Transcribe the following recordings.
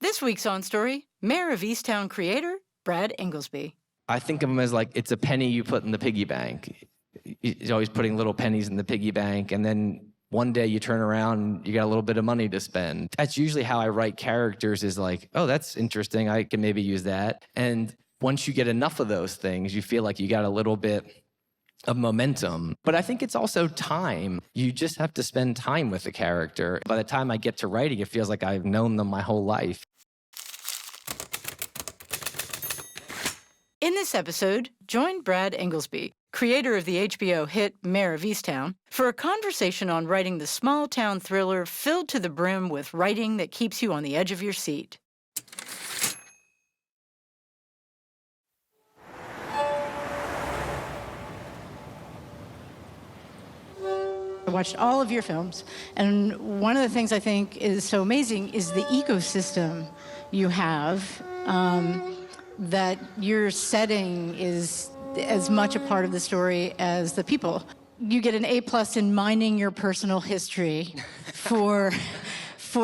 This week's On Story, Mare of Easttown creator, Brad Ingelsby. I think of them as like it's a penny you put in the piggy bank. He's always putting little pennies in the piggy bank, and then one day you turn around and you got a little bit of money to spend. That's usually how I write characters, is like, oh, that's interesting, I can maybe use that. And once you get enough of those things, you feel like you got a little bit of momentum. But I think it's also time. You just have to spend time with the character. By the time I get to writing, it feels like I've known them my whole life. In this episode, join Brad Ingelsby, creator of the HBO hit Mare of Easttown, for a conversation on writing the small-town thriller filled to the brim with writing that keeps you on the edge of your seat. I watched all of your films, and one of the things I think is so amazing is the ecosystem you have, that your setting is as much a part of the story as the people. You get an A+ in mining your personal history for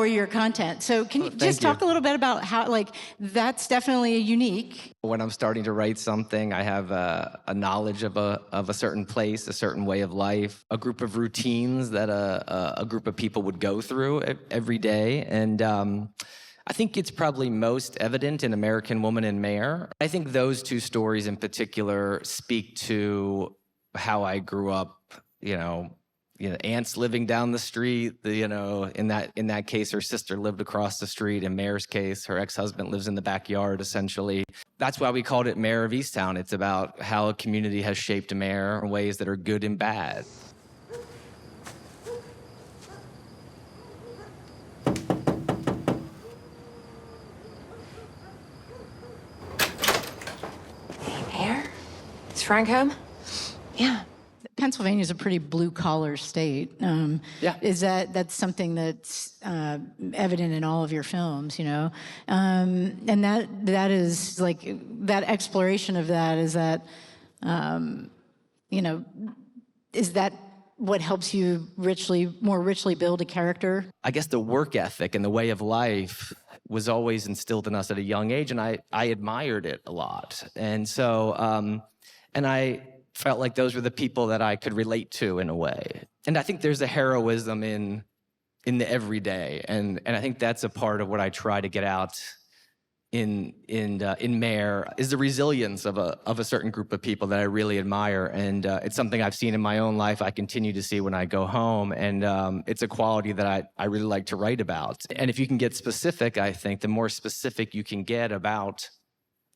your content. So can you just talk a little bit about how, like, that's definitely unique. When I'm starting to write something, I have a knowledge of a certain place, a certain way of life, a group of routines that a group of people would go through every day. And I think it's probably most evident in American Woman and Mare. I think those two stories in particular speak to how I grew up, you know, aunts living down the street, in that case, her sister lived across the street. In Mare's case, her ex-husband lives in the backyard, essentially. That's why we called it Mare of Easttown. It's about how a community has shaped Mare in ways that are good and bad. Is Frank home? Yeah. Pennsylvania is a pretty blue-collar state. Yeah. That's something that's evident in all of your films, you know? And that is like, that exploration of that, is that, is that what helps you more richly build a character? I guess the work ethic and the way of life was always instilled in us at a young age, and I admired it a lot. And so, and I felt like those were the people that I could relate to in a way. And I think there's a heroism in the everyday, and I think that's a part of what I try to get out in Mare, is the resilience of a certain group of people that I really admire. And it's something I've seen in my own life. I continue to see when I go home, and it's a quality that I really like to write about. And if you can get specific, I think the more specific you can get about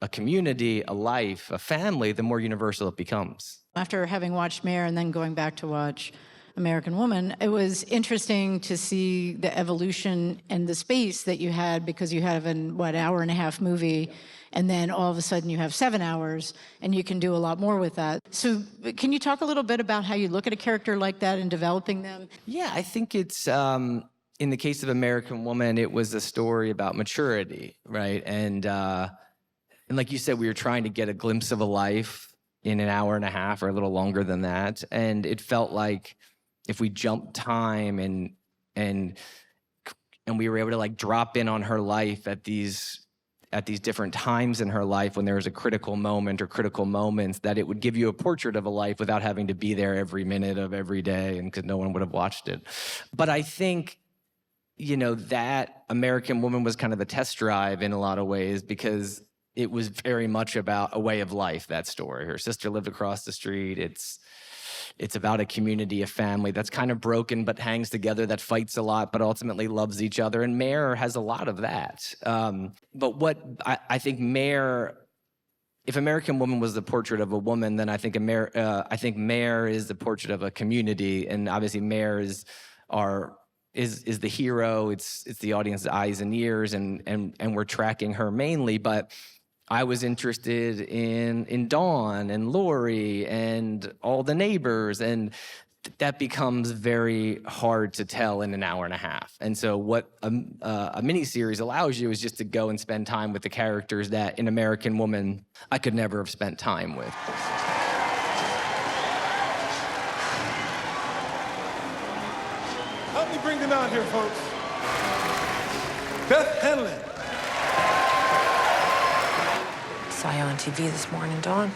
a community, a life, a family, the more universal it becomes. After having watched Mare and then going back to watch American Woman, it was interesting to see the evolution and the space that you had, because you have an hour-and-a-half movie, and then all of a sudden you have 7 hours, and you can do a lot more with that. So can you talk a little bit about how you look at a character like that and developing them? Yeah, I think it's, in the case of American Woman, it was a story about maturity, right? And like you said, we were trying to get a glimpse of a life in an hour and a half or a little longer than that. And it felt like if we jumped time and we were able to like drop in on her life at these different times in her life when there was a critical moment or critical moments, that it would give you a portrait of a life without having to be there every minute of every day, and because no one would have watched it. But I think, that American Woman was kind of a test drive in a lot of ways, because it was very much about a way of life, that story. Her sister lived across the street. It's about a community, a family that's kind of broken but hangs together, that fights a lot but ultimately loves each other. And Mare has a lot of that. But what I think Mare, if American Woman was the portrait of a woman, then I think Mare is the portrait of a community. And obviously Mare is the hero. It's the audience's eyes and ears, and we're tracking her mainly. But I was interested in Dawn and Lori and all the neighbors, and that becomes very hard to tell in an hour and a half. And so what a miniseries allows you is just to go and spend time with the characters that in American Woman I could never have spent time with. Help me bring them out here, folks. Beth Henley. saw you on TV this morning, Dawn.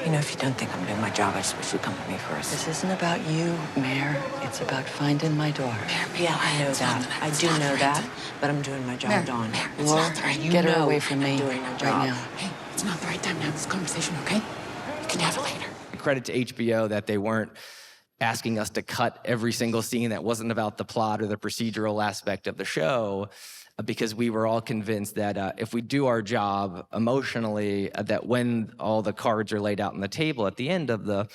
You know, if you don't think I'm doing my job, I suppose you come to me first. This isn't about you, Mare. It's about finding my daughter. Yeah, I know that. I do know that, but I'm doing my job, Mare, Dawn. it's not the right. Get her away from me I'm doing my right job. now. Hey, it's not the right time to have this conversation, okay? You can have it later. Credit to HBO that they weren't asking us to cut every single scene that wasn't about the plot or the procedural aspect of the show, because we were all convinced that if we do our job emotionally, that when all the cards are laid out on the table at the end of the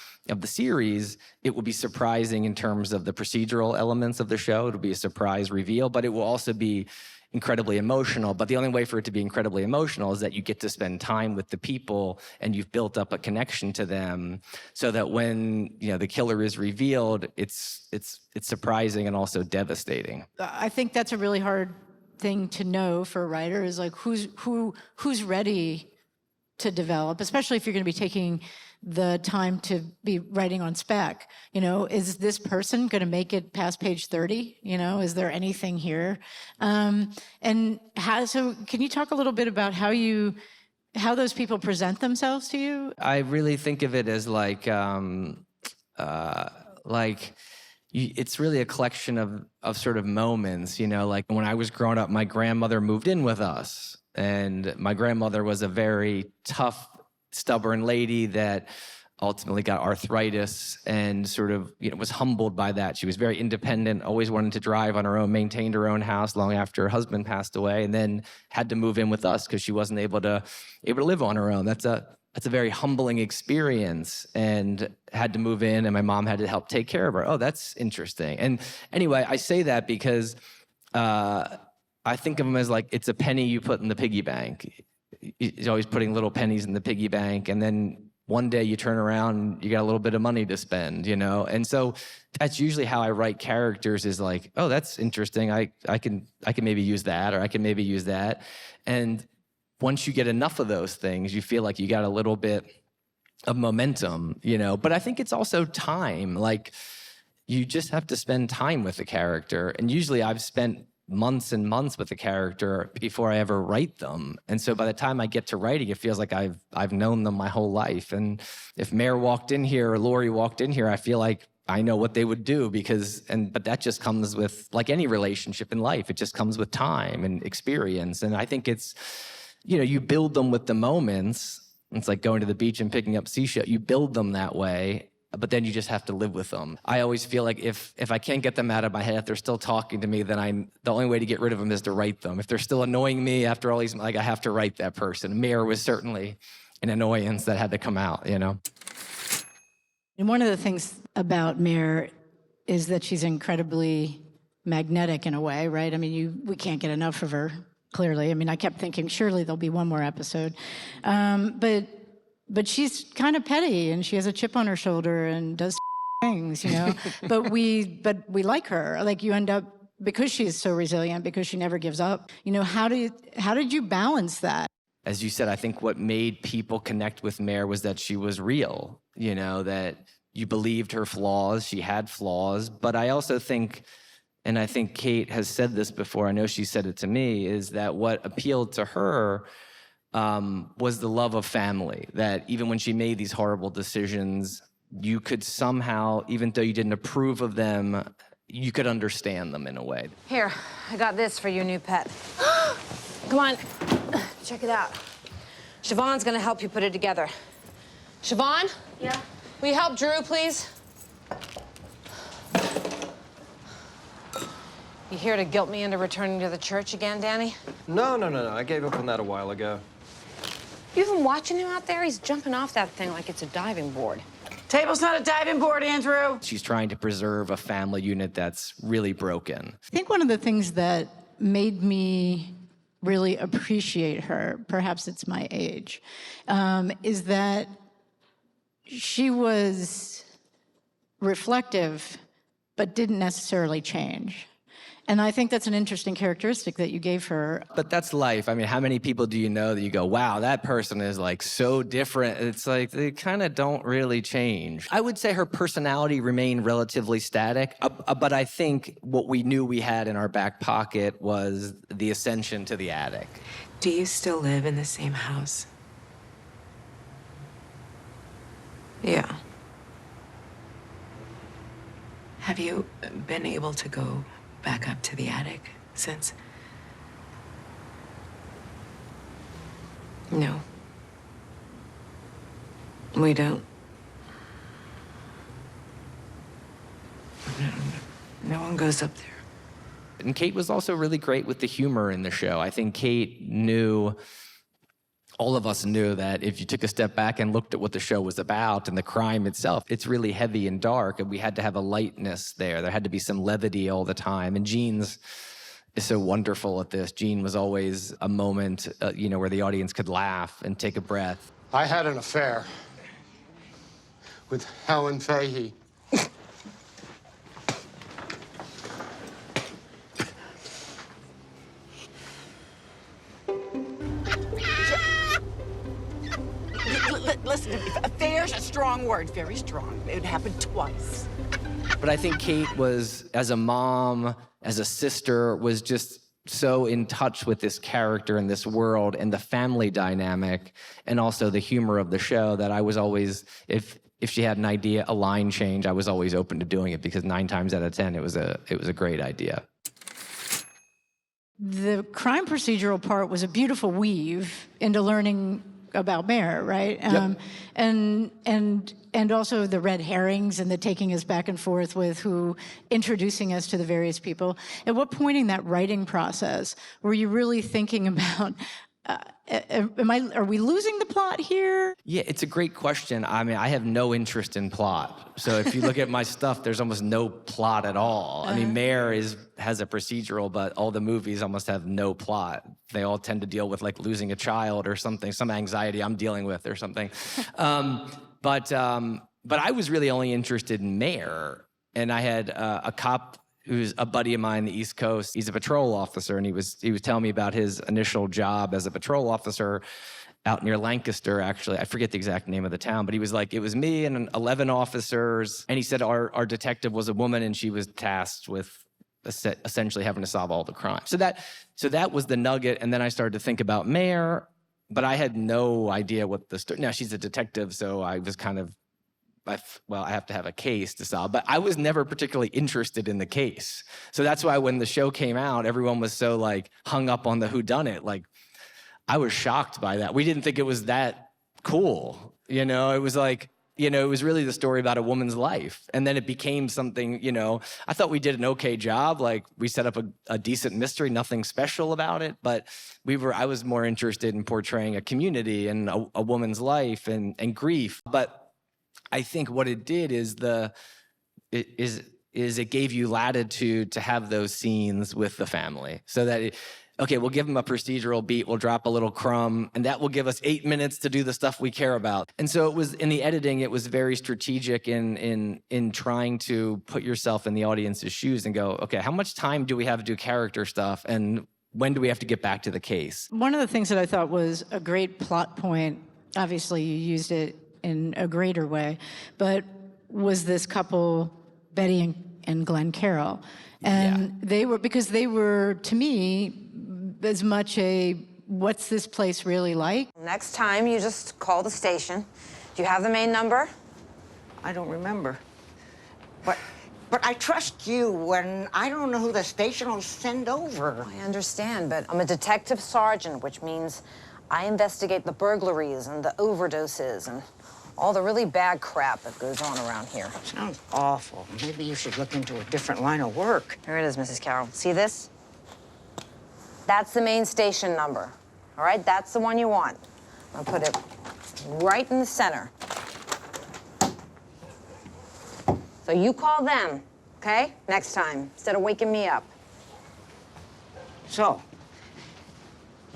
series, it will be surprising in terms of the procedural elements of the show. It'll be a surprise reveal, but it will also be incredibly emotional. But the only way for it to be incredibly emotional is that you get to spend time with the people and you've built up a connection to them, so that when the killer is revealed, it's surprising and also devastating. I think that's a really hard thing to know for a writer, is like who's ready to develop, especially if you're going to be taking the time to be writing on spec. Is this person going to make it past page 30? Is there anything here? So can you talk a little bit about how those people present themselves to you? I really think of it as it's really a collection of sort of moments, like when I was growing up, my grandmother moved in with us, and my grandmother was a very tough, stubborn lady that ultimately got arthritis and sort of was humbled by that. She was very independent, always wanted to drive on her own, maintained her own house long after her husband passed away, and then had to move in with us because she wasn't able to live on her own. That's a very humbling experience, and had to move in, and my mom had to help take care of her. Oh, that's interesting. And anyway, I say that because I think of them as like it's a penny you put in the piggy bank. He's always putting little pennies in the piggy bank, and then one day you turn around and you got a little bit of money to spend, And so that's usually how I write characters, is like, oh, that's interesting. I can maybe use that, or I can maybe use that. And once you get enough of those things, you feel like you got a little bit of momentum, But I think it's also time. Like, you just have to spend time with the character. And usually I've spent months and months with the character before I ever write them. And so by the time I get to writing, it feels like I've known them my whole life. And if Mare walked in here or Lori walked in here, I feel like I know what they would do, but that just comes with, like any relationship in life, it just comes with time and experience. And I think it's, you build them with the moments. It's like going to the beach and picking up seashell. You build them that way, but then you just have to live with them. I always feel like if I can't get them out of my head, if they're still talking to me, then the only way to get rid of them is to write them. If they're still annoying me after all these, I have to write that person. Mare was certainly an annoyance that had to come out, And one of the things about Mare is that she's incredibly magnetic in a way, right? I mean, we can't get enough of her, clearly. I mean, I kept thinking, surely there'll be one more episode. But she's kind of petty, and she has a chip on her shoulder and does things, but we like her. Like, you end up, because she's so resilient, because she never gives up. How did you balance that? As you said, I think what made people connect with Mare was that she was real, that you believed her flaws. She had flaws. But I also think, and I think Kate has said this before, I know she said it to me, is that what appealed to her was the love of family. That even when she made these horrible decisions, you could somehow, even though you didn't approve of them, you could understand them in a way. Here, I got this for your new pet. Come on, check it out. Siobhan's gonna help you put it together. Siobhan? Yeah? Will you help Drew, please? You here to guilt me into returning to the church again, Danny? No. I gave up on that a while ago. You been watching him out there? He's jumping off that thing like it's a diving board. Table's not a diving board, Andrew. She's trying to preserve a family unit that's really broken. I think one of the things that made me really appreciate her, perhaps it's my age, is that she was reflective, but didn't necessarily change. And I think that's an interesting characteristic that you gave her. But that's life. I mean, how many people do you know that you go, wow, that person is like so different? It's like they kind of don't really change. I would say her personality remained relatively static, but I think what we knew we had in our back pocket was the ascension to the attic. Do you still live in the same house? Yeah. Have you been able to go back up to the attic since? No. We don't. No one goes up there. And Kate was also really great with the humor in the show. I think Kate knew, all of us knew that if you took a step back and looked at what the show was about and the crime itself, it's really heavy and dark, and we had to have a lightness there. There had to be some levity all the time. And Jean's is so wonderful at this. Jean was always a moment, where the audience could laugh and take a breath. I had an affair with Helen Fahey. Listen, affair's a strong word, very strong. It happened twice. But I think Kate was, as a mom, as a sister, was just so in touch with this character and this world and the family dynamic and also the humor of the show that I was always, if she had an idea, a line change, I was always open to doing it, because 9 times out of 10, it was a great idea. The crime procedural part was a beautiful weave into learning about Mare, right? Yep. And also the red herrings and the taking us back and forth with who, introducing us to the various people. At what point in that writing process were you really thinking about, are we losing the plot here? Yeah, it's a great question. I mean, I have no interest in plot. So if you look at my stuff, there's almost no plot at all. I mean, Mare has a procedural, but all the movies almost have no plot. They all tend to deal with like losing a child or something, some anxiety I'm dealing with or something. But I was really only interested in Mare. And I had a cop who's a buddy of mine on the East Coast. He's a patrol officer, and he was telling me about his initial job as a patrol officer out near Lancaster, actually. I forget the exact name of the town, but he was like, it was me and 11 officers. And he said our detective was a woman, and she was tasked with essentially having to solve all the crime. So that was the nugget. And then I started to think about Mare, but I had no idea what the story. Now, she's a detective, so I was kind of, I have to have a case to solve. But I was never particularly interested in the case. So that's why when the show came out, everyone was so like hung up on the whodunit. Like, I was shocked by that. We didn't think it was that cool. It was like, it was really the story about a woman's life. And then it became something, I thought we did an okay job. Like, we set up a decent mystery, nothing special about it. But I was more interested in portraying a community and a woman's life and grief. But I think what it did is it gave you latitude to have those scenes with the family, so that we'll give them a procedural beat, we'll drop a little crumb, and that will give us 8 minutes to do the stuff we care about. And so it was, in the editing, it was very strategic in trying to put yourself in the audience's shoes and go, okay, how much time do we have to do character stuff, and when do we have to get back to the case? One of the things that I thought was a great plot point, obviously you used it in a greater way, but was this couple, Betty and Glenn Carroll. And they were, to me, as much a, what's this place really like? Next time, you just call the station. Do you have the main number? I don't remember. But I trust you when I don't know who the station will send over. I understand, but I'm a detective sergeant, which means I investigate the burglaries and the overdoses and all the really bad crap that goes on around here. Sounds awful. Maybe you should look into a different line of work. Here it is, Mrs. Carroll. See this? That's the main station number. All right, that's the one you want. I'll put it right in the center. So you call them, okay? Next time, instead of waking me up. So,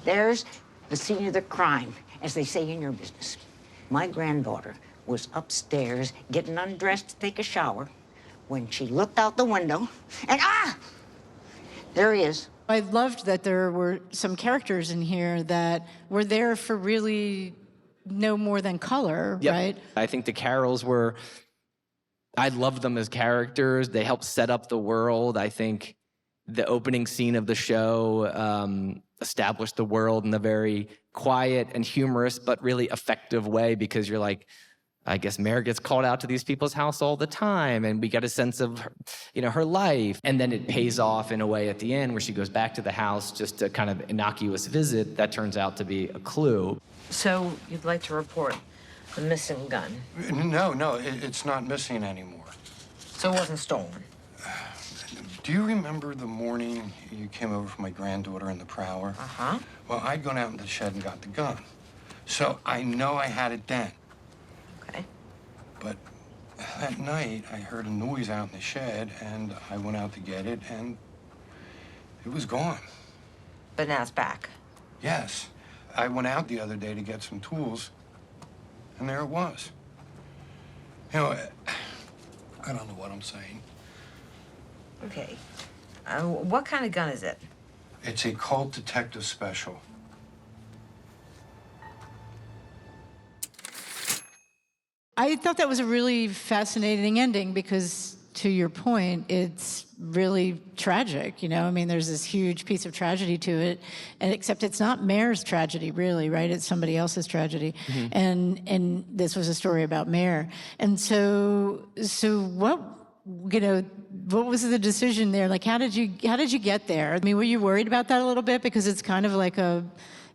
there's the scene of the crime, as they say in your business. My granddaughter was upstairs getting undressed to take a shower when she looked out the window and There he is. I loved that there were some characters in here that were there for really no more than color, Yep. right? I think the Carols were, I loved them as characters. They helped set up the world. I think the opening scene of the show established the world in a very quiet and humorous, but really effective way, because you're like, I guess Mare gets called out to these people's house all the time, and we get a sense of her, her life. And then it pays off in a way at the end where she goes back to the house, just a kind of innocuous visit that turns out to be a clue. So you'd like to report the missing gun? No, it's not missing anymore. So it wasn't stolen? Do you remember the morning you came over for my granddaughter in the Prowler? Uh-huh. Well, I'd gone out in the shed and got the gun. So I know I had it then. Okay. But that night, I heard a noise out in the shed, and I went out to get it, and it was gone. But now it's back. Yes. I went out the other day to get some tools, and there it was. I don't know what I'm saying. Okay. What kind of gun is it? It's a Colt Detective Special. I thought that was a really fascinating ending because, to your point, it's really tragic. I mean, there's this huge piece of tragedy to it, and except it's not Mare's tragedy, really, right? It's somebody else's tragedy, and this was a story about Mare. And so what? What was the decision there? Like, how did you get there? I mean, were you worried about that a little bit, because it's kind of like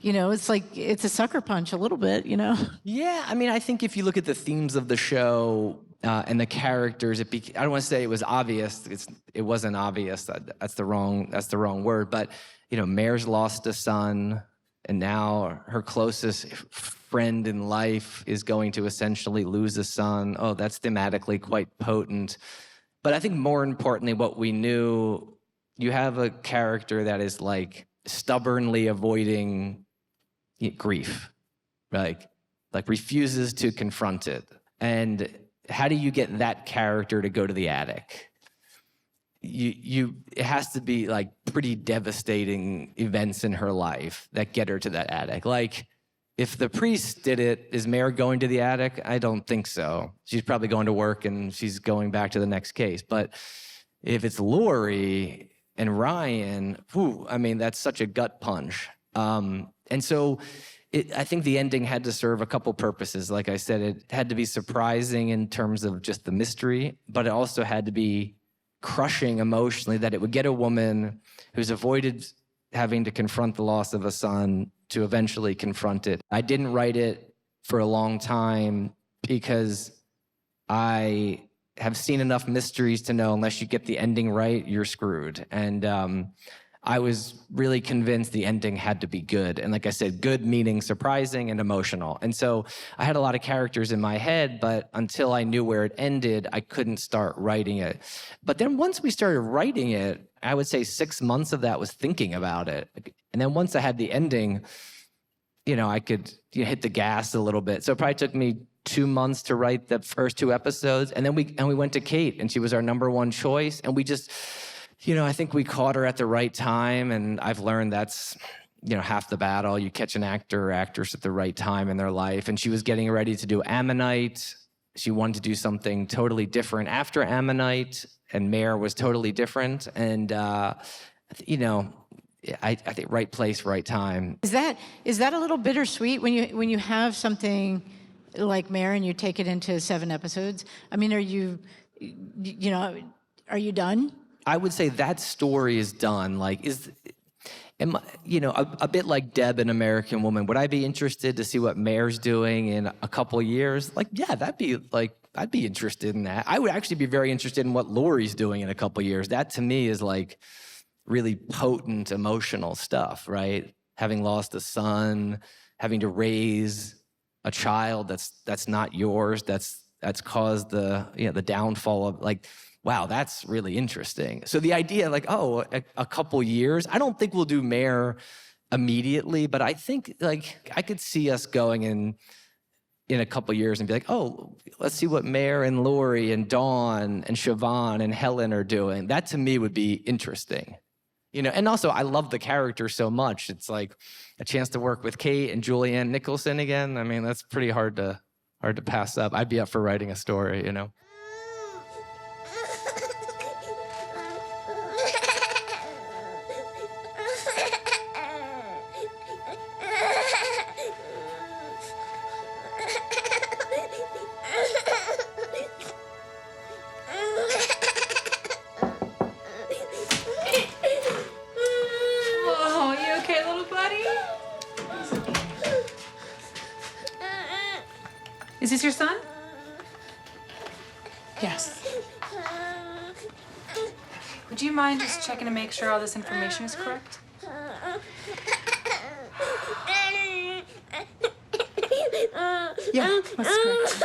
it's a sucker punch a little bit, Yeah, I mean, I think if you look at the themes of the show and the characters, I don't want to say it was obvious. It wasn't obvious. That's the wrong word. But Mare's lost a son, and now her closest friend in life is going to essentially lose a son. Oh, that's thematically quite potent. But I think more importantly, what we knew, you have a character that is like stubbornly avoiding grief, like refuses to confront it. And how do you get that character to go to the attic? It has to be like pretty devastating events in her life that get her to that attic. Like, if the priest did it, is Mare going to the attic? I don't think so. She's probably going to work and she's going back to the next case. But if it's Lori and Ryan, that's such a gut punch. And so I think the ending had to serve a couple purposes. Like I said, it had to be surprising in terms of just the mystery, but it also had to be crushing emotionally, that it would get a woman who's avoided having to confront the loss of a son to eventually confront it. I didn't write it for a long time because I have seen enough mysteries to know unless you get the ending right, you're screwed. And I was really convinced the ending had to be good. And like I said, good meaning surprising and emotional. And so I had a lot of characters in my head, but until I knew where it ended, I couldn't start writing it. But then once we started writing it, I would say 6 months of that was thinking about it. And then once I had the ending, I could hit the gas a little bit. So it probably took me 2 months to write the first 2 episodes. And then we went to Kate, and she was our number one choice. And we just, I think we caught her at the right time. And I've learned that's, half the battle. You catch an actor or actress at the right time in their life. And she was getting ready to do Ammonite. She wanted to do something totally different after Ammonite, and Mare was totally different. And, I think right place, right time. Is that a little bittersweet when you have something like Mare and you take it into 7 episodes? I mean, are you done? I would say that story is done. Like, a bit like Deb in American Woman. Would I be interested to see what Mare's doing in a couple years? Like, yeah, I'd be interested in that. I would actually be very interested in what Lori's doing in a couple years. That to me is like really potent emotional stuff, right? Having lost a son, having to raise a child that's not yours, that's caused the downfall of, like, wow, that's really interesting. So the idea, like, a couple years, I don't think we'll do Mare immediately, but I think, like, I could see us going in a couple years and be like, let's see what Mare and Lori and Dawn and Siobhan and Helen are doing. That to me would be interesting. You know, and also I love the character so much. It's like a chance to work with Kate and Julianne Nicholson again. I mean, that's pretty hard to pass up. I'd be up for writing a story, you know. Oh, you okay, little buddy? Is this your son? Yes. Would you mind just checking to make sure all this information is correct? Yeah, that's correct.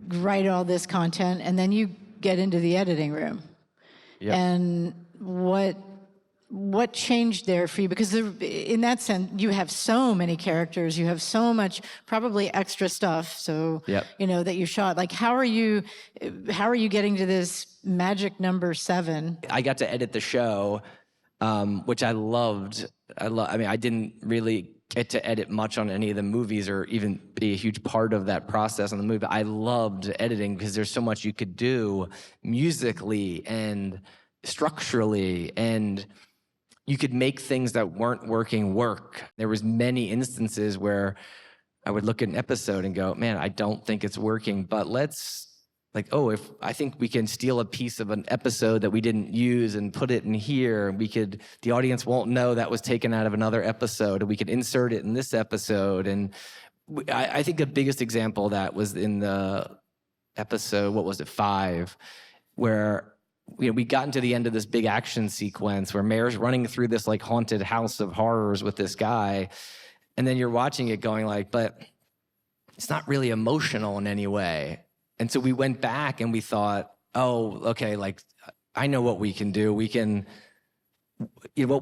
Write all this content, and then you get into the editing room. Yep. And what changed there for you? Because in that sense, you have so many characters, you have so much probably extra stuff. So Yep. you know that you shot. Like, how are you getting to this magic number 7? I got to edit the show, which I loved. I mean, I didn't really get to edit much on any of the movies or even be a huge part of that process on the movie. But I loved editing because there's so much you could do musically and structurally, and you could make things that weren't working work. There was many instances where I would look at an episode and go, man, I don't think it's working, but if I think we can steal a piece of an episode that we didn't use and put it in here, the audience won't know that was taken out of another episode, and we could insert it in this episode. And I think the biggest example of that was in the episode, 5, where we got into the end of this big action sequence where Mare's running through this like haunted house of horrors with this guy. And then you're watching it going like, but it's not really emotional in any way. And so we went back and we thought, oh, okay, like I know what we can do. What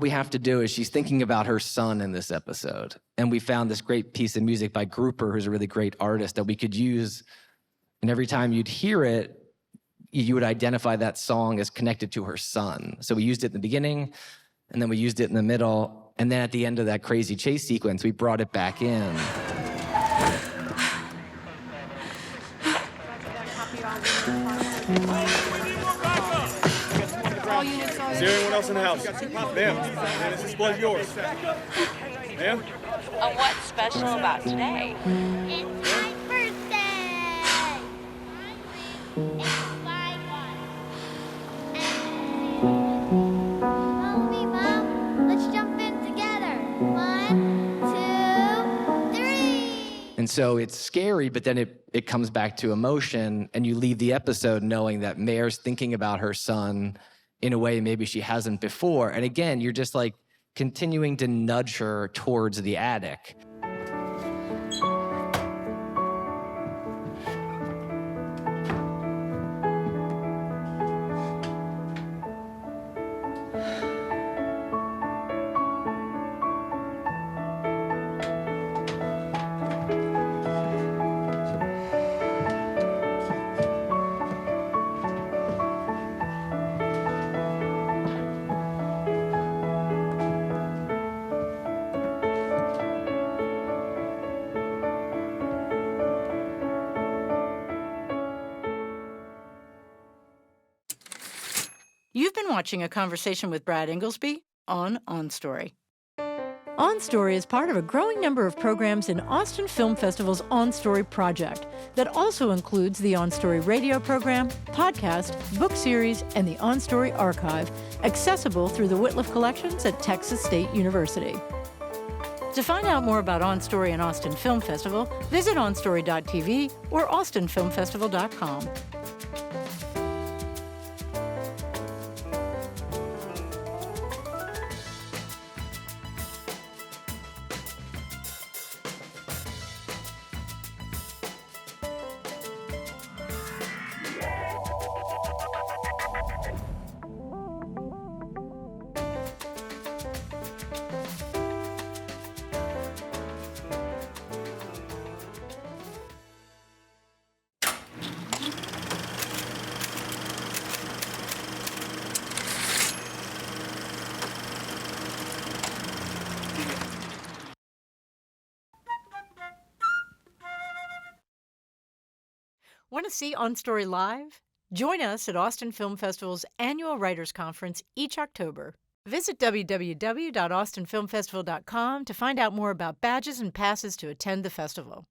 we have to do is she's thinking about her son in this episode. And we found this great piece of music by Grouper, who's a really great artist that we could use. And every time you'd hear it, you would identify that song as connected to her son. So we used it in the beginning, and then we used it in the middle, and then at the end of that crazy chase sequence, we brought it back in. Is there anyone else in the house? Ma'am, this display is yours. Ma'am? And what's special about today? It's my birthday! It's my one. Follow me, Mom. Let's jump in together. 1, 2, 3. And so it's scary, but then it comes back to emotion, and you leave the episode knowing that Mare's thinking about her son in a way maybe she hasn't before. And again, you're just like continuing to nudge her towards the attic. You've been watching A Conversation with Brad Ingelsby on OnStory. OnStory is part of a growing number of programs in Austin Film Festival's OnStory project that also includes the OnStory radio program, podcast, book series, and the OnStory archive, accessible through the Whitliff Collections at Texas State University. To find out more about OnStory and Austin Film Festival, visit onstory.tv or austinfilmfestival.com. Want to see On Story live? Join us at Austin Film Festival's annual Writers Conference each October. Visit www.austinfilmfestival.com to find out more about badges and passes to attend the festival.